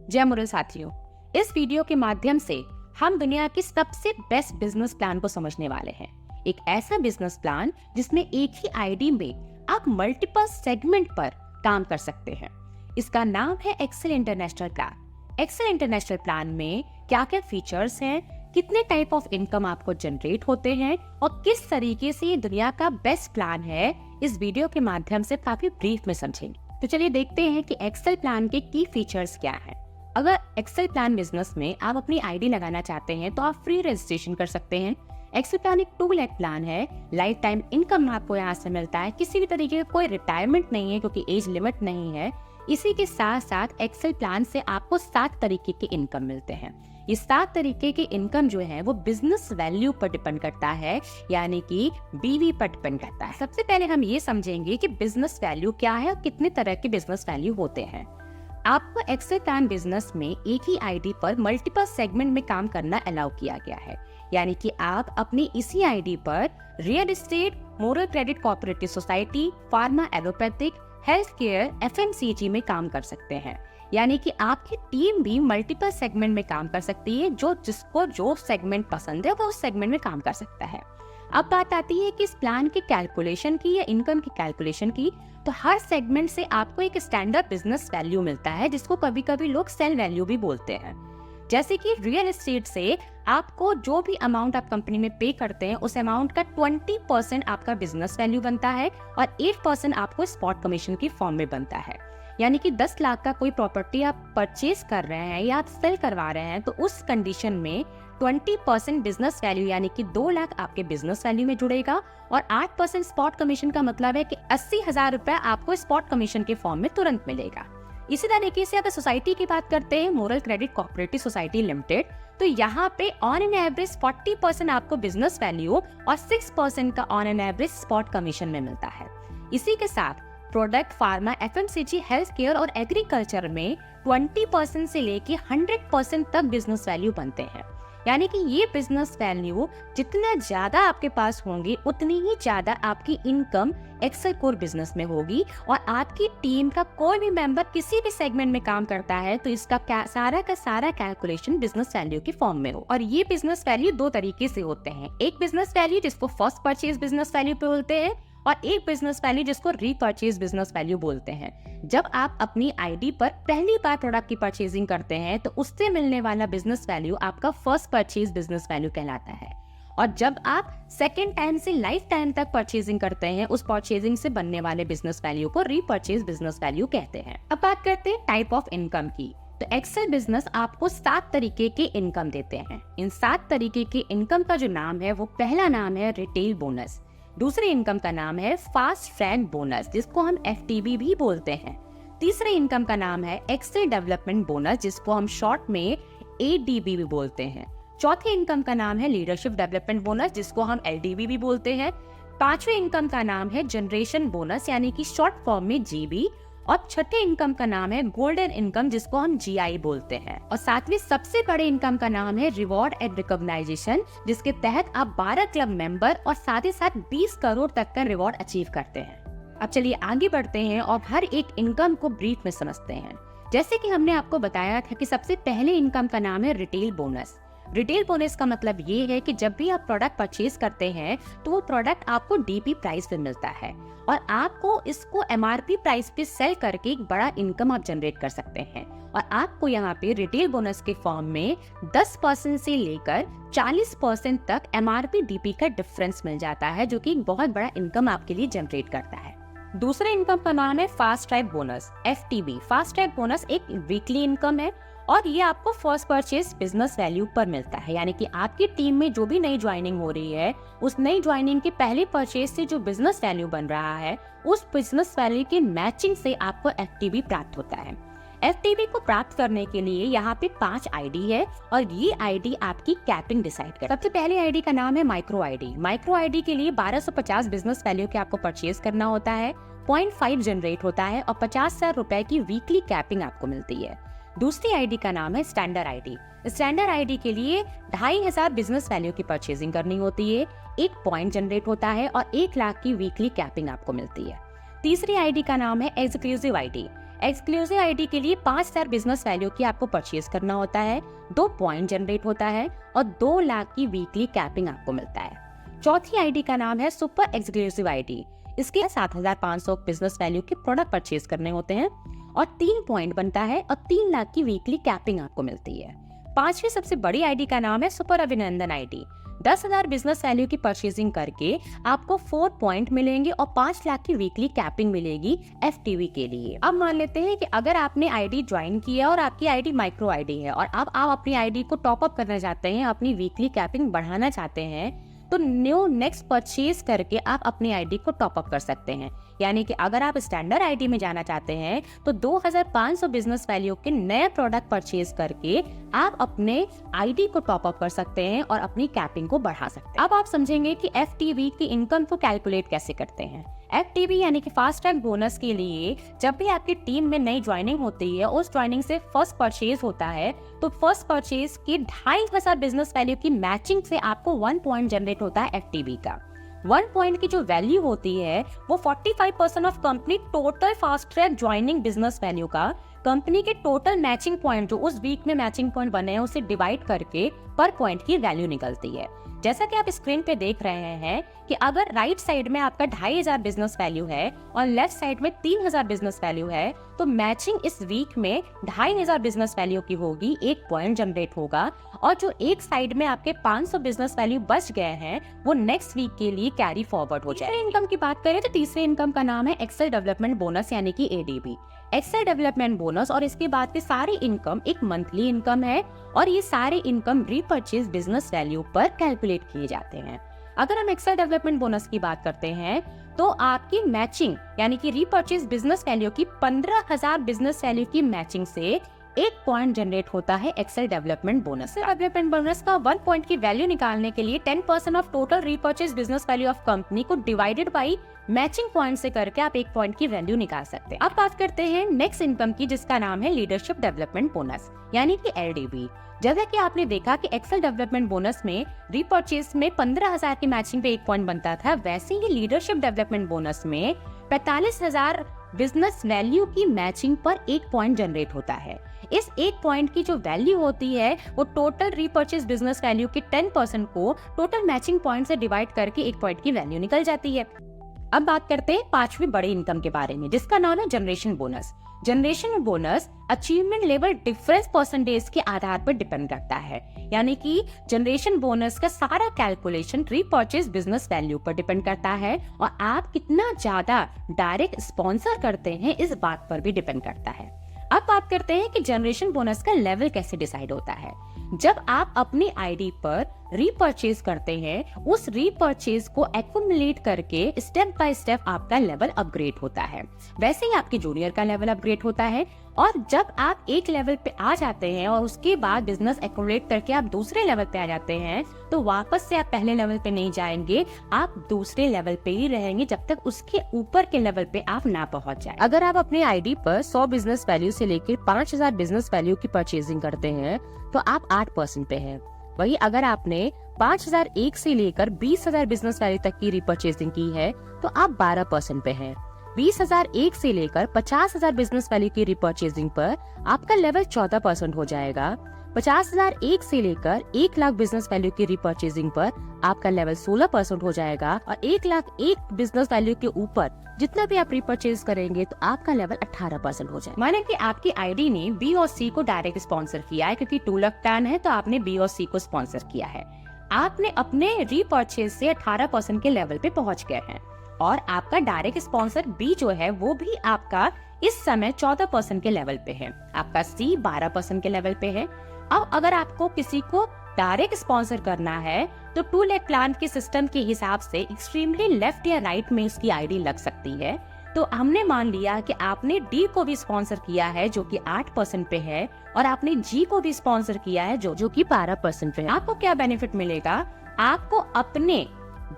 जय मुरल साथियों, इस वीडियो के माध्यम से हम दुनिया की सबसे बेस्ट बिजनेस प्लान को समझने वाले हैं। एक ऐसा बिजनेस प्लान जिसमें एक ही आईडी में आप मल्टीपल सेगमेंट पर काम कर सकते हैं। इसका नाम है Excel international plan. Excel international plan में क्या क्या फीचर्स हैं, कितने टाइप ऑफ इनकम आपको जनरेट होते हैं और किस तरीके से ये दुनिया का बेस्ट प्लान है, इस वीडियो के माध्यम से काफी ब्रीफ में समझेंगे। तो चलिए देखते हैं कि एक्सेल प्लान के की फीचर्स क्या हैं। अगर एक्सेल प्लान बिजनेस में आप अपनी आईडी लगाना चाहते हैं तो आप फ्री रजिस्ट्रेशन कर सकते हैं। एक्सेल प्लान एक 2 लाख प्लान है। लाइफ टाइम इनकम आपको यहाँ से मिलता है। किसी भी तरीके का कोई रिटायरमेंट नहीं है क्योंकि एज लिमिट नहीं है। इसी के साथ साथ एक्सेल प्लान से आपको 7 तरीके के इनकम मिलते हैं। ये 7 तरीके के इनकम जो है वो बिजनेस वैल्यू पर डिपेंड करता है, यानी कि बीवी पर डिपेंड करता है। सबसे पहले हम ये समझेंगे कि बिजनेस वैल्यू क्या है और कितने तरह के बिजनेस वैल्यू होते हैं। आपको एक्सेल प्लान बिजनेस में एक ही आईडी पर मल्टीपल सेगमेंट में काम करना अलाउ किया गया है, यानी कि आप अपनी इसी आईडी पर real estate, moral credit cooperative society, pharma allopathic, health care, FMCG में काम कर सकते हैं। यानी कि आपकी टीम भी मल्टीपल सेगमेंट में काम कर सकती है। जिसको जो सेगमेंट पसंद है वो उस सेगमेंट में काम कर सकता है। अब बात आती है कि इस प्लान की कैलकुलेशन की या इनकम की कैलकुलेशन की, तो हर सेगमेंट से आपको एक स्टैंडर्ड बिजनेस वैल्यू मिलता है, जिसको कभी कभी लोग सेल वैल्यू भी बोलते हैं। जैसे कि रियल एस्टेट से आपको जो भी अमाउंट आप कंपनी में पे करते हैं उस अमाउंट का 20% आपका बिजनेस वैल्यू बनता है और 8% आपको स्पॉट कमीशन की फॉर्म में बनता है। यानी कि 10 लाख का कोई प्रॉपर्टी आप परचेज कर रहे हैं या आप सेल करवा रहे हैं तो उस कंडीशन में 20% बिजनेस वैल्यू यानी कि 2 लाख आपके बिजनेस वैल्यू में जुड़ेगा और 8% स्पॉट कमीशन का मतलब है कि 80,000 रुपए आपको स्पॉट कमीशन के फॉर्म में तुरंत मिलेगा। इसी तरीके से अगर सोसाइटी की बात करते हैं, moral credit cooperative society limited, तो यहाँ पे ऑन एन एवरेज 40% आपको बिजनेस वैल्यू और 6% का on an average spot commission में मिलता है। इसी के साथ product, pharma, FMCG, health care और एग्रीकल्चर में 20% से लेके 100% तक बिजनेस वैल्यू बनते हैं। यानी कि ये बिजनेस वैल्यू जितना ज्यादा आपके पास होंगी उतनी ही ज्यादा आपकी इनकम एक्सेल कोर बिजनेस में होगी। और आपकी टीम का कोई भी मेंबर किसी भी सेगमेंट में काम करता है तो इसका सारा का सारा कैलकुलेशन बिजनेस वैल्यू के फॉर्म में हो। और ये बिजनेस वैल्यू 2 तरीके से होते हैं। एक बिजनेस वैल्यू जिसको फर्स्ट परचेज बिजनेस वैल्यू पे बोलते हैं और एक बिजनेस वैल्यू जिसको रीपरचेज बिजनेस वैल्यू बोलते हैं। जब आप अपनी आईडी पर पहली बार प्रोडक्ट की परचेजिंग करते हैं तो उससे मिलने वाला बिजनेस वैल्यू आपका फर्स्ट परचेज बिजनेस वैल्यू कहलाता है। और जब आप सेकेंड टाइम से लाइफ टाइम तक परचेजिंग करते हैं उस परचेजिंग से बनने वाले बिजनेस वैल्यू को रीपरचेज बिजनेस वैल्यू कहते हैं। अब बात करते हैं टाइप ऑफ इनकम की। तो एक्सेल बिजनेस आपको 7 तरीके के इनकम देते हैं। इन 7 तरीके के इनकम का जो नाम है वो पहला नाम है रिटेल बोनस। दूसरे इनकम का नाम है फास्ट ट्रैक बोनस, जिसको हम एफटीबी भी बोलते हैं। तीसरे इनकम का नाम है एक्सेल डेवलपमेंट बोनस, जिसको हम शॉर्ट में एडीबी भी बोलते हैं। चौथे इनकम का नाम है लीडरशिप डेवलपमेंट बोनस, जिसको हम एलडीबी भी बोलते हैं। पांचवे इनकम का नाम है जनरेशन बोनस, यानी कि शॉर्ट फॉर्म में जीबी। और छठे इनकम का नाम है गोल्डन इनकम, जिसको हम जीआई बोलते हैं। और सातवें सबसे बड़े इनकम का नाम है रिवॉर्ड एंड रिकॉग्नाइजेशन, जिसके तहत आप 12 क्लब मेंबर और साथ ही साथ 20 करोड़ तक का रिवॉर्ड अचीव करते हैं। अब चलिए आगे बढ़ते हैं और हर एक इनकम को ब्रीफ में समझते हैं। जैसे कि हमने आपको बताया था कि सबसे पहले इनकम का नाम है रिटेल बोनस। रिटेल बोनस का मतलब ये है कि जब भी आप प्रोडक्ट परचेज करते हैं तो वो प्रोडक्ट आपको डीपी प्राइस पे मिलता है और आपको इसको एमआरपी प्राइस पे सेल करके एक बड़ा इनकम आप जनरेट कर सकते हैं। और आपको यहाँ पे रिटेल बोनस के फॉर्म में 10% से लेकर 40% तक एमआरपी डीपी का डिफरेंस मिल जाता है, जो कि एक बहुत बड़ा इनकम आपके लिए जनरेट करता है। दूसरे इनकम का नाम है fast track bonus, FTB. Fast track bonus एक वीकली इनकम है और ये आपको फर्स्ट परचेज बिजनेस वैल्यू पर मिलता है। यानी कि आपकी टीम में जो भी नई ज्वाइनिंग हो रही है उस नई ज्वाइनिंग के पहले परचेज से जो बिजनेस वैल्यू बन रहा है उस बिजनेस वैल्यू की मैचिंग से आपको एफटीबी प्राप्त होता है। एफटीबी को प्राप्त करने के लिए यहाँ पे 5 आईडी है और ये आईडी आपकी कैपिंग डिसाइड कर। सबसे पहले आईडी का नाम है माइक्रो आईडी। माइक्रो आईडी के लिए 1250 बिजनेस वैल्यू के आपको परचेज करना होता है, 0.5 जनरेट होता है और 50,000 रुपए की वीकली कैपिंग आपको मिलती है। दूसरी आईडी का नाम है स्टैंडर्ड आईडी। स्टैंडर्ड आईडी के लिए 2,500 बिजनेस वैल्यू की परचेजिंग करनी होती है, 1 पॉइंट जनरेट होता है और 1 लाख की वीकली कैपिंग आपको मिलती है। तीसरी आईडी का नाम है एक्सक्लूसिव आईडी। एक्सक्लूसिव आईडी के लिए 5 स्टार बिजनेस वैल्यू की आपको परचेज करना होता है, 2 पॉइंट जनरेट होता है और 2 लाख की वीकली कैपिंग आपको मिलता है। चौथी आईडी का नाम है सुपर एक्सक्लूसिव आईडी। इसके 7,500 बिजनेस वैल्यू के प्रोडक्ट परचेज करने होते हैं और 3 पॉइंट बनता है और 3 लाख की वीकली कैपिंग आपको मिलती है। पांचवी सबसे बड़ी आईडी का नाम है सुपर अभिनंदन आईडी। 10,000 बिजनेस वैल्यू की परचेजिंग करके आपको 4 पॉइंट मिलेंगे और 5 लाख की वीकली कैपिंग मिलेगी FTV के लिए। अब मान लेते हैं कि अगर आपने आईडी ज्वाइन किया और आपकी आईडी माइक्रो आईडी है और अब आप अपनी आईडी को टॉप अप करना चाहते हैं, अपनी वीकली कैपिंग बढ़ाना चाहते हैं, तो न्यू नेक्स्ट परचेज करके आप अपनी आईडी को टॉप अप कर सकते हैं। यानी कि अगर आप स्टैंडर्ड आईडी में जाना चाहते हैं तो 2,500 बिजनेस वैल्यू के नए प्रोडक्ट परचेज करके आप अपने आईडी को टॉप अप कर सकते हैं और अपनी कैपिंग को बढ़ा सकते हैं। अब आप समझेंगे कि FTV की इनकम को कैलकुलेट कैसे करते हैं। FTV यानी कि फास्ट ट्रैक बोनस के लिए जब भी आपकी टीम में नई ज्वाइनिंग होती है, उस ज्वाइनिंग से फर्स्ट परचेज होता है, तो फर्स्ट परचेज की 2,500 बिजनेस वैल्यू की मैचिंग से आपको 1 पॉइंट जनरेट होता है FTV का। 1 पॉइंट की जो वैल्यू होती है वो 45% of company total fast track joining business value का कंपनी के टोटल मैचिंग पॉइंट जो उस वीक में मैचिंग पॉइंट बने हैं उसे डिवाइड करके पर पॉइंट की वैल्यू निकलती है। जैसा कि आप स्क्रीन पे देख रहे हैं कि अगर राइट साइड में आपका 2,500 बिजनेस वैल्यू है और लेफ्ट साइड में 3,000 बिजनेस वैल्यू है, तो मैचिंग इस वीक में 2,500 बिजनेस वैल्यू की होगी, 1 पॉइंट जनरेट होगा और जो एक साइड में आपके 500 बिजनेस वैल्यू बच गए हैं वो नेक्स्ट वीक के लिए कैरी फॉरवर्ड हो जाए। इनकम की बात करें तो तीसरे इनकम का नाम है एक्सेल डेवलपमेंट बोनस यानी कि ADB। एक्सेल डेवलपमेंट बोनस और इसके बाद के सारे इनकम एक मंथली इनकम है और ये सारे इनकम रीपरचेज बिजनेस वैल्यू पर कैलकुलेट किए जाते हैं। अगर हम एक्सेल डेवलपमेंट बोनस की बात करते हैं तो आपकी मैचिंग यानी कि रीपरचेज बिजनेस वैल्यू की 15,000 बिजनेस वैल्यू की मैचिंग से 1 पॉइंट जनरेट होता है Excel development bonus. Development bonus का 1 पॉइंट की वैल्यू निकालने के लिए 10% of total repurchase business value of company को डिवाइडेड बाई मैचिंग पॉइंट से करके आप 1 पॉइंट की वैल्यू निकाल सकते हैं। अब बात करते हैं नेक्स्ट इनकम की जिसका नाम है लीडरशिप डेवलपमेंट बोनस यानी कि LDB। जैसा कि आपने देखा कि एक्सेल डेवलपमेंट बोनस में रीपरचेज में 15,000 की मैचिंग पे 1 पॉइंट बनता था, वैसे ही लीडरशिप डेवलपमेंट बोनस में 45,000 बिजनेस वैल्यू की मैचिंग पर 1 पॉइंट जनरेट होता है। इस 1 पॉइंट की जो वैल्यू होती है वो टोटल रीपरचेज बिजनेस वैल्यू के 10% को टोटल मैचिंग पॉइंट से डिवाइड करके 1 पॉइंट की वैल्यू निकल जाती है। अब बात करते हैं 5वीं बड़ी इनकम के बारे में जिसका नाम है generation bonus. Generation bonus achievement level difference percentage के आधार पर डिपेंड करता है, यानी कि जनरेशन बोनस का सारा कैलकुलेशन रीपरचेज बिजनेस वैल्यू पर डिपेंड करता है और आप कितना ज्यादा डायरेक्ट स्पॉन्सर करते हैं इस बात पर भी डिपेंड करता है। अब बात करते हैं कि जनरेशन बोनस का लेवल कैसे डिसाइड होता है। जब आप अपनी आईडी पर रीपरचेज करते हैं, उस रीपरचेज को एक्युमुलेट करके स्टेप बाय स्टेप आपका लेवल अपग्रेड होता है। वैसे ही आपके जूनियर का लेवल अपग्रेड होता है और जब आप एक लेवल पे आ जाते हैं और उसके बाद बिजनेस एक्युमुलेट करके आप दूसरे लेवल पे आ जाते हैं तो वापस से आप पहले लेवल पे नहीं जाएंगे, आप दूसरे लेवल पे ही रहेंगे जब तक उसके ऊपर के लेवल पे आप ना पहुंच जाए। अगर आप अपनी आईडी पर 100 बिजनेस वैल्यू से लेकर 5,000 बिजनेस वैल्यू की परचेजिंग करते हैं तो आप 8% पे हैं। वही अगर आपने 5,001 से लेकर 20,000 बिजनेस वैल्यू तक की रिपर्चेसिंग की है तो आप 12% पे हैं। 20,001 से लेकर 50,000 बिजनेस वैल्यू की रिपर्चेसिंग पर आपका लेवल 14% हो जाएगा। 50,001 से लेकर 1 लाख बिजनेस वैल्यू की रिपर्चेसिंग पर आपका लेवल 16% हो जाएगा और 1,01,000 बिजनेस वैल्यू के ऊपर जितना भी आप रिपर्चेज करेंगे तो आपका लेवल 18% हो जाएगा। माने कि आपकी आईडी ने बी और सी को डायरेक्ट स्पॉन्सर किया है, क्योंकि 2 लाख प्लान है तो आपने बी और सी को स्पॉन्सर किया है। आपने अपने रिपर्चेज से 18% के लेवल पे पहुंच गए हैं और आपका डायरेक्ट स्पॉन्सर बी जो है वो भी आपका इस समय 14% के लेवल पे है, आपका सी 12% के लेवल पे है। अब अगर आपको किसी को डायरेक्ट स्पॉन्सर करना है तो 2 लाख प्लान के सिस्टम के हिसाब से एक्सट्रीमली लेफ्ट या राइट में इसकी आईडी लग सकती है। तो हमने मान लिया कि आपने डी को भी स्पॉन्सर किया है जो कि 8% पे है और आपने जी को भी स्पॉन्सर किया है जो कि 12% पे है। आपको क्या बेनिफिट मिलेगा? आपको अपने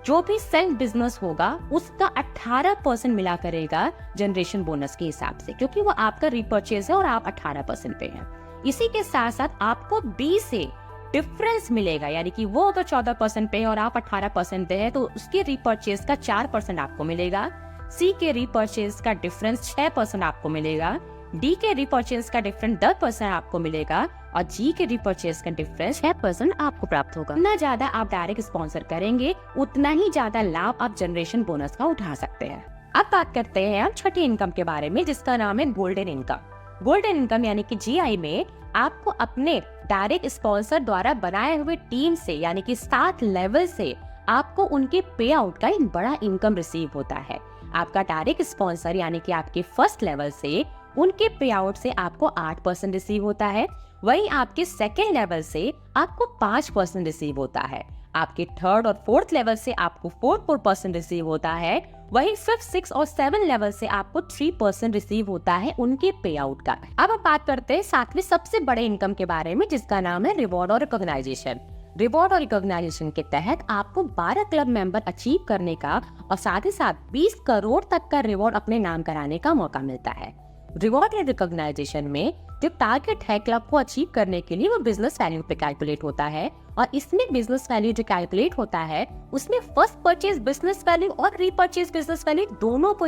जो भी सेल्फ बिजनेस होगा उसका 18% मिला करेगा जनरेशन बोनस के हिसाब से, क्योंकि वो आपका रिपर्चेज है और आप 18% पे हैं। इसी के साथ साथ आपको बी से डिफरेंस मिलेगा, यानी कि वो अगर 14% पे है और आप 18% पे है तो उसके रिपर्चेज का 4% आपको मिलेगा। सी के रिपर्चेज का डिफरेंस 6% आपको मिलेगा। डी के रीपरचेज का डिफरेंस 10% आपको मिलेगा और जी के रीपरचेज का डिफरेंस 6% आपको प्राप्त होगा। ना ज्यादा आप डायरेक्ट स्पॉन्सर करेंगे उतना ही ज्यादा लाभ आप जनरेशन बोनस का उठा सकते हैं। अब बात करते हैं हम छठी इनकम के बारे में, जिसका नाम है गोल्डन इनकम। गोल्डन इनकम यानी कि जीआई में आपको अपने डायरेक्ट स्पॉन्सर द्वारा बनाए हुए टीम से यानी कि 7 लेवल से आपको उनके पे आउट का एक बड़ा इनकम रिसीव होता है। आपका डायरेक्ट स्पॉन्सर यानी कि आपके फर्स्ट लेवल से उनके पे आउट से आपको 8% रिसीव होता है, वहीं आपके सेकेंड लेवल से आपको 5% रिसीव होता है, आपके थर्ड और फोर्थ लेवल से आपको 4% रिसीव होता है, वहीं 5th, 6th और 7th लेवल से आपको 3% रिसीव होता है उनके पे आउट का। अब हम बात करते हैं 7वें सबसे बड़े इनकम के बारे में, जिसका नाम है रिवॉर्ड और रिकॉग्नाइजेशन। रिवॉर्ड और रिकॉग्नाइजेशन के तहत आपको 12 क्लब मेंबर अचीव करने का और साथ ही साथ 20 करोड़ तक का रिवॉर्ड अपने नाम कराने का मौका मिलता है। रिवॉर्ड एंड रिकॉग्नाइजेशन में जो टारगेट है क्लब को अचीव करने के लिए वो बिजनेस वैल्यू पे कैलकुलेट होता है और इसमें बिजनेस वैल्यू जो कैलकुलेट होता है उसमें फर्स्ट परचेज बिजनेस वैल्यू और रीपरचेज बिजनेस वैल्यू दोनों को